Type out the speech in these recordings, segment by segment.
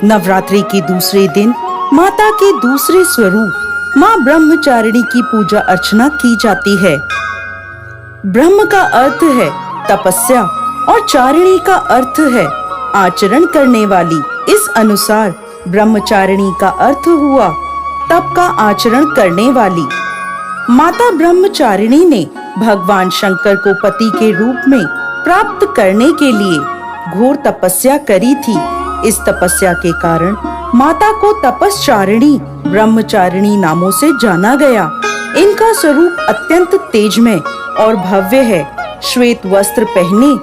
नवरात्रि के दूसरे दिन माता के दूसरे स्वरूप माँ ब्रह्मचारिणी की पूजा अर्चना की जाती है। ब्रह्म का अर्थ है तपस्या और चारिणी का अर्थ है आचरण करने वाली। इस अनुसार ब्रह्मचारिणी का अर्थ हुआ तप का आचरण करने वाली। माता ब्रह्मचारिणी ने भगवान शंकर को पति के रूप में प्राप्त करने के लिए घोर तपस्या करी थी। इस तपस्या के कारण माता को तपस्चारिणी ब्रह्मचारिणी नामों से जाना गया। इनका स्वरूप अत्यंत तेजमय और भव्य है। श्वेत वस्त्र पहने,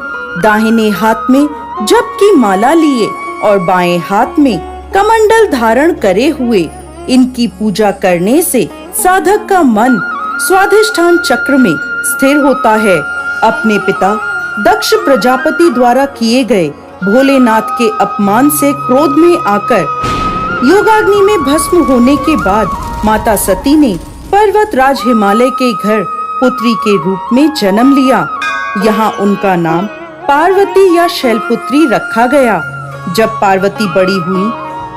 दाहिने हाथ में जप की माला लिए और बाएं हाथ में कमंडल धारण करे हुए इनकी पूजा करने से साधक का मन स्वाधिष्ठान चक्र में स्थिर होता है। अपने पिता दक्ष प्रजापति द्वारा किए गए भोलेनाथ के अपमान से क्रोध में आकर योगाग्नि में भस्म होने के बाद माता सती ने पर्वत राज हिमालय के घर पुत्री के रूप में जन्म लिया। यहाँ उनका नाम पार्वती या शैलपुत्री रखा गया। जब पार्वती बड़ी हुई,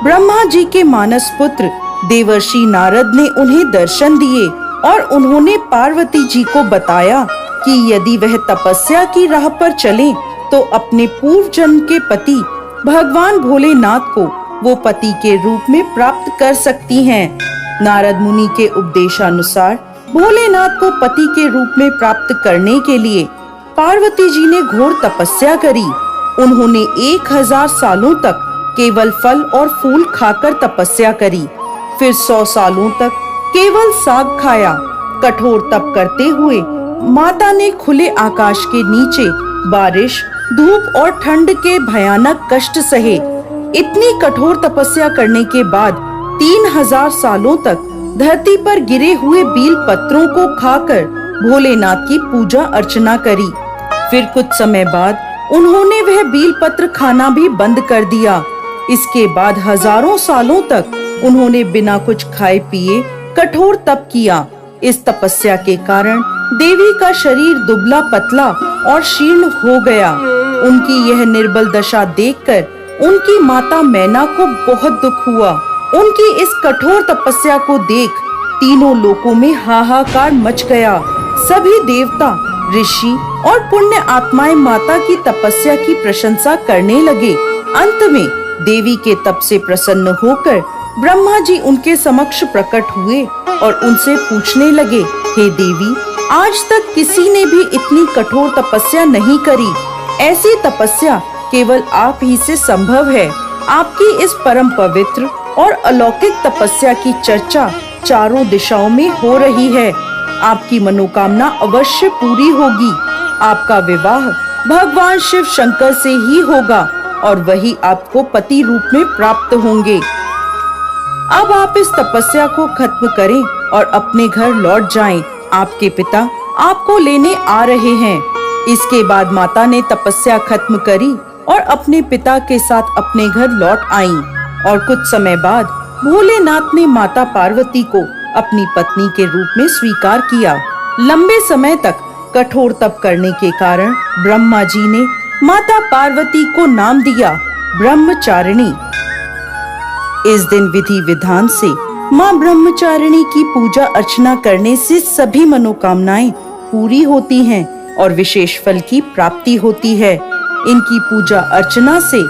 ब्रह्मा जी के मानस पुत्र देवर्षि नारद ने उन्हें दर्शन दिए और उन्होंने पार्वती जी को बताया कि यदि वह तपस्या की राह पर चले तो अपने पूर्व जन्म के पति भगवान भोलेनाथ को वो पति के रूप में प्राप्त कर सकती हैं। नारद मुनि के उपदेशानुसार भोलेनाथ को पति के रूप में प्राप्त करने के लिए पार्वती जी ने घोर तपस्या करी। उन्होंने 1000 सालों तक केवल फल और फूल खाकर तपस्या करी। फिर 100 सालों तक केवल साग खाया। कठोर तप करते हुए माता ने खुले आकाश के नीचे बारिश, धूप और ठंड के भयानक कष्ट सहे। इतनी कठोर तपस्या करने के बाद 3000 सालों तक धरती पर गिरे हुए बील पत्रों को खाकर भोलेनाथ की पूजा अर्चना करी। फिर कुछ समय बाद उन्होंने वह बील पत्र खाना भी बंद कर दिया। इसके बाद हजारों सालों तक उन्होंने बिना कुछ खाए पिए कठोर तप किया। इस तपस्या के कारण देवी का शरीर दुबला पतला और शीर्ण हो गया। उनकी यह निर्बल दशा देखकर उनकी माता मैना को बहुत दुख हुआ। उनकी इस कठोर तपस्या को देख तीनों लोकों में हाहाकार मच गया। सभी देवता, ऋषि और पुण्य आत्माएं माता की तपस्या की प्रशंसा करने लगे। अंत में देवी के तप से प्रसन्न होकर ब्रह्मा जी उनके समक्ष प्रकट हुए और उनसे पूछने लगे, हे देवी, आज तक किसी ने भी इतनी कठोर तपस्या नहीं करी। ऐसी तपस्या केवल आप ही से संभव है। आपकी इस परम पवित्र और अलौकिक तपस्या की चर्चा चारों दिशाओं में हो रही है। आपकी मनोकामना अवश्य पूरी होगी। आपका विवाह भगवान शिव शंकर से ही होगा और वही आपको पति रूप में प्राप्त होंगे। अब आप इस तपस्या को खत्म करें और अपने घर लौट जाएं। आपके पिता आपको लेने आ रहे हैं। इसके बाद माता ने तपस्या खत्म करी और अपने पिता के साथ अपने घर लौट आईं। और कुछ समय बाद भोलेनाथ ने माता पार्वती को अपनी पत्नी के रूप में स्वीकार किया। लंबे समय तक कठोर तप करने के कारण ब्रह्मा जी ने माता पार्वती को नाम दिया ब्रह्मचारिणी। इस दिन विधि विधान से माँ ब्रह्मचारिणी की पूजा अर्चना करने से सभी मनोकामनाएं पूरी होती हैं और विशेष फल की प्राप्ति होती है। इनकी पूजा अर्चना से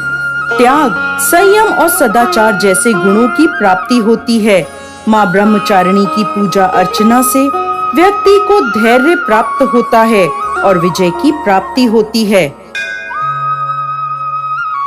त्याग, संयम और सदाचार जैसे गुणों की प्राप्ति होती है। माँ ब्रह्मचारिणी की पूजा अर्चना से व्यक्ति को धैर्य प्राप्त होता है और विजय की प्राप्ति होती है।